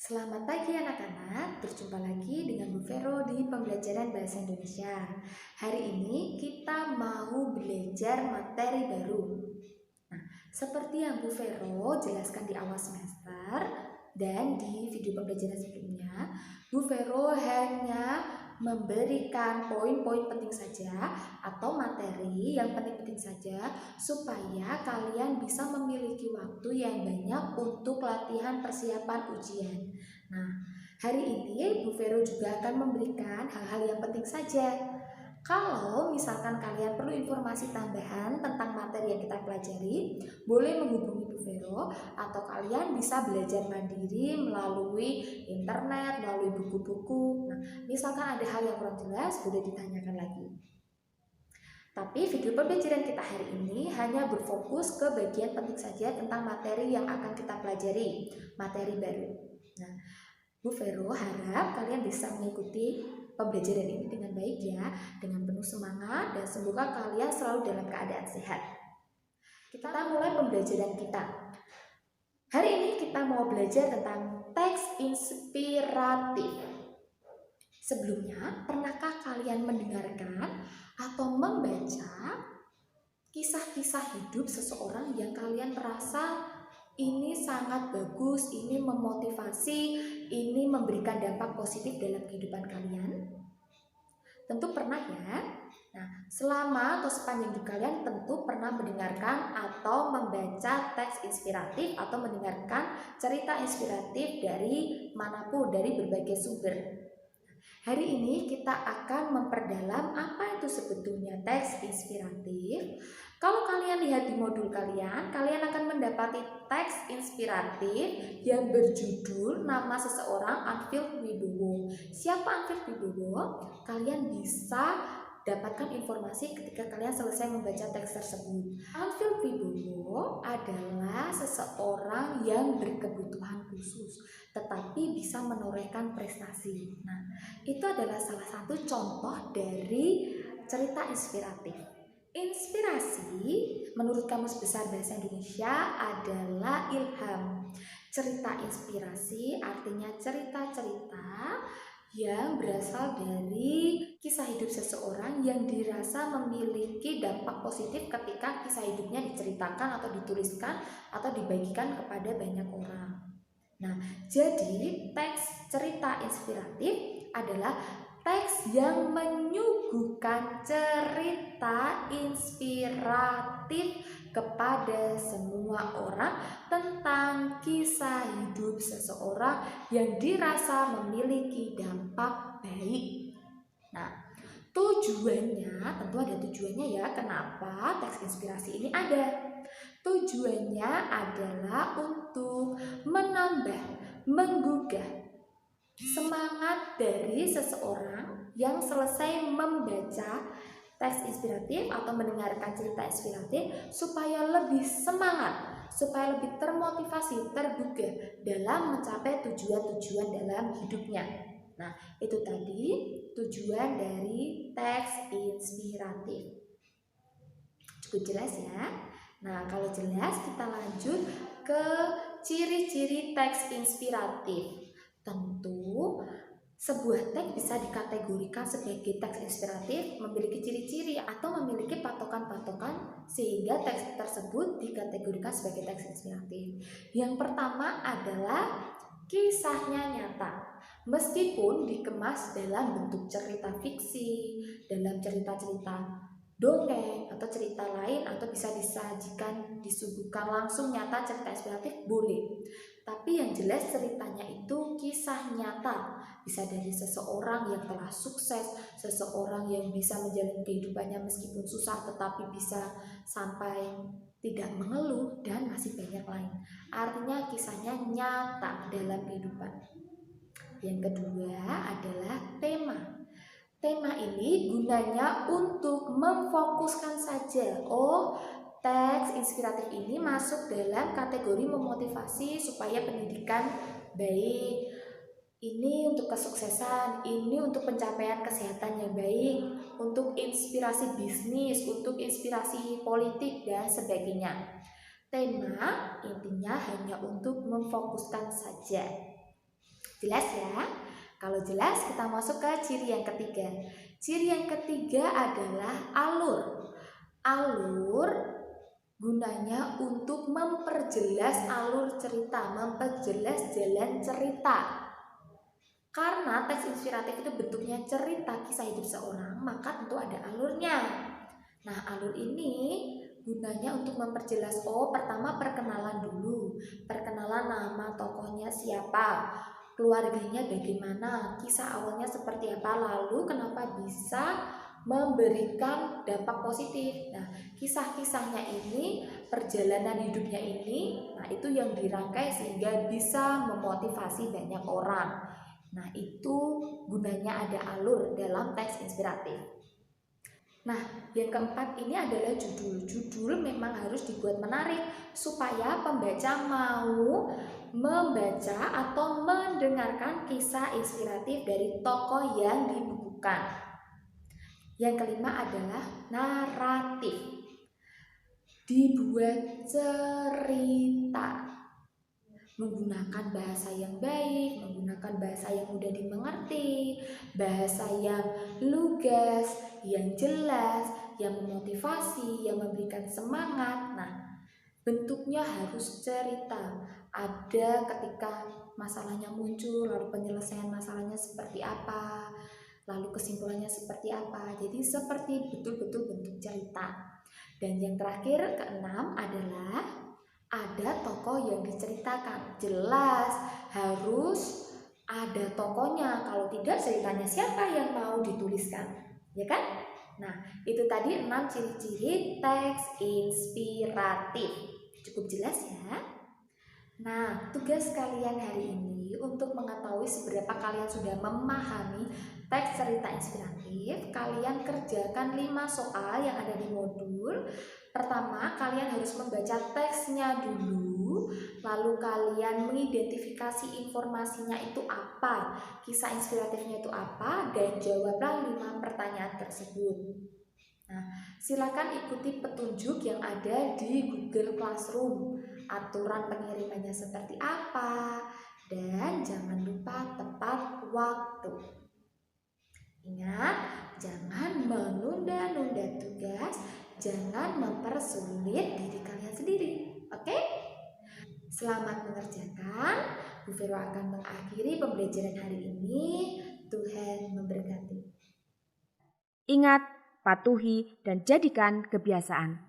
Selamat pagi anak-anak, berjumpa lagi dengan Bu Vero di pembelajaran Bahasa Indonesia. Hari ini kita mau belajar materi baru. Nah, seperti yang Bu Vero jelaskan di awal semester dan di video pembelajaran sebelumnya, Bu Vero hanya memberikan poin-poin penting saja atau materi yang penting-penting saja supaya kalian bisa memiliki waktu yang banyak untuk latihan persiapan ujian. Nah, hari ini Bu Vero juga akan memberikan hal-hal yang penting saja. Kalau misalkan kalian perlu informasi tambahan tentang materi yang kita pelajari, boleh menghubungi Bu Vero atau kalian bisa belajar mandiri melalui internet, melalui buku-buku. Nah, misalkan ada hal yang kurang jelas, boleh ditanyakan lagi. Tapi video pembelajaran kita hari ini hanya berfokus ke bagian penting saja tentang materi yang akan kita pelajari, materi baru. Nah, Bu Vero harap kalian bisa mengikuti pembelajaran ini dengan baik ya, dengan penuh semangat dan semoga kalian selalu dalam keadaan sehat. Kita mulai pembelajaran kita. Hari ini kita mau belajar tentang teks inspiratif. Sebelumnya, pernahkah kalian mendengarkan atau membaca kisah-kisah hidup seseorang yang kalian merasa ini sangat bagus, ini memotivasi, ini memberikan dampak positif dalam kehidupan kalian? Tentu pernah ya. Nah, selama atau sepanjang hidup kalian tentu pernah mendengarkan atau membaca teks inspiratif atau mendengarkan cerita inspiratif dari manapun, dari berbagai sumber. Hari ini kita akan memperdalam apa itu sebetulnya teks inspiratif. Kalau kalian lihat di modul kalian akan mendapati teks inspiratif yang berjudul nama seseorang Anfield Wibowo. Siapa Anfield Wibowo? Kalian bisa dapatkan informasi ketika kalian selesai membaca teks tersebut. Anfield Wibowo adalah seseorang yang berkebutuhan khusus, tetapi bisa menorehkan prestasi. Nah, itu adalah salah satu contoh dari cerita inspiratif. Inspirasi menurut Kamus Besar Bahasa Indonesia adalah ilham. Cerita inspirasi artinya cerita-cerita yang berasal dari kisah hidup seseorang yang dirasa memiliki dampak positif ketika kisah hidupnya diceritakan atau dituliskan atau dibagikan kepada banyak orang. Nah, jadi teks cerita inspiratif adalah teks yang menyuguhkan cerita inspiratif kepada semua orang tentang kisah hidup seseorang yang dirasa memiliki dampak baik. Nah, tujuannya, tentu ada tujuannya ya, kenapa teks inspirasi ini ada. Tujuannya adalah untuk menambah, menggugah semangat dari seseorang yang selesai membaca teks inspiratif atau mendengarkan cerita inspiratif supaya lebih semangat, supaya lebih termotivasi, tergugah dalam mencapai tujuan-tujuan dalam hidupnya. Nah, itu tadi tujuan dari teks inspiratif. Cukup jelas ya? Nah, kalau jelas kita lanjut ke ciri-ciri teks inspiratif. Tentu, sebuah teks bisa dikategorikan sebagai teks inspiratif memiliki ciri-ciri atau memiliki patokan-patokan sehingga teks tersebut dikategorikan sebagai teks inspiratif. Yang pertama adalah kisahnya nyata. Meskipun dikemas dalam bentuk cerita fiksi, dalam cerita-cerita dongeng atau cerita lain atau bisa disajikan, disuguhkan langsung nyata cerita inspiratif boleh. Tapi yang jelas ceritanya itu kisah nyata. Bisa dari seseorang yang telah sukses, seseorang yang bisa menjalani kehidupannya meskipun susah tetapi bisa sampai tidak mengeluh dan masih banyak lain. Artinya kisahnya nyata dalam kehidupan. Yang kedua adalah tema. Tema ini gunanya untuk memfokuskan saja. Teks inspiratif ini masuk dalam kategori memotivasi supaya pendidikan baik. Ini untuk kesuksesan, ini untuk pencapaian kesehatan yang baik, untuk inspirasi bisnis, untuk inspirasi politik dan sebagainya. Tema intinya hanya untuk memfokuskan saja. Jelas ya? Kalau jelas, kita masuk ke ciri yang ketiga. Ciri yang ketiga adalah alur. Alur gunanya untuk memperjelas alur cerita, memperjelas jalan cerita. Karena teks inspiratif itu bentuknya cerita kisah hidup seorang, maka tentu ada alurnya. Nah, alur ini gunanya untuk memperjelas, pertama perkenalan dulu. Perkenalan nama tokohnya siapa, keluarganya bagaimana, kisah awalnya seperti apa, lalu kenapa bisa memberikan dampak positif. Nah, kisah-kisahnya ini, perjalanan hidupnya ini, nah itu yang dirangkai sehingga bisa memotivasi banyak orang. Nah, itu gunanya ada alur dalam teks inspiratif. Nah, yang keempat ini adalah judul. Judul memang harus dibuat menarik supaya pembaca mau membaca atau mendengarkan kisah inspiratif dari tokoh yang dibukukan. Yang kelima adalah naratif. Dibuat cerita menggunakan bahasa yang baik, menggunakan bahasa yang mudah dimengerti, bahasa yang lugas, yang jelas, yang memotivasi, yang memberikan semangat. Nah, bentuknya harus cerita. Ada ketika masalahnya muncul, lalu penyelesaian masalahnya seperti apa, lalu kesimpulannya seperti apa. Jadi seperti betul-betul bentuk cerita. Dan yang terakhir, keenam adalah ada tokoh yang diceritakan. Jelas harus ada tokohnya. Kalau tidak, ceritanya siapa yang mau dituliskan? Ya kan? Nah, itu tadi 6 ciri-ciri teks inspiratif. Cukup jelas ya? Nah, tugas kalian hari ini untuk mengetahui seberapa kalian sudah memahami teks cerita inspiratif, kalian kerjakan 5 soal yang ada di modul. Pertama, kalian harus membaca teksnya dulu, lalu kalian mengidentifikasi informasinya itu apa, kisah inspiratifnya itu apa, dan jawablah 5 pertanyaan tersebut. Nah, silakan ikuti petunjuk yang ada di Google Classroom. Aturan pengirimannya seperti apa, dan jangan lupa tepat waktu. Ingat, jangan menunda-nunda tugas, jangan mempersulit diri kalian sendiri. Oke? Selamat mengerjakan. Bu Vero akan mengakhiri pembelajaran hari ini. Tuhan memberkati. Ingat, patuhi dan jadikan kebiasaan.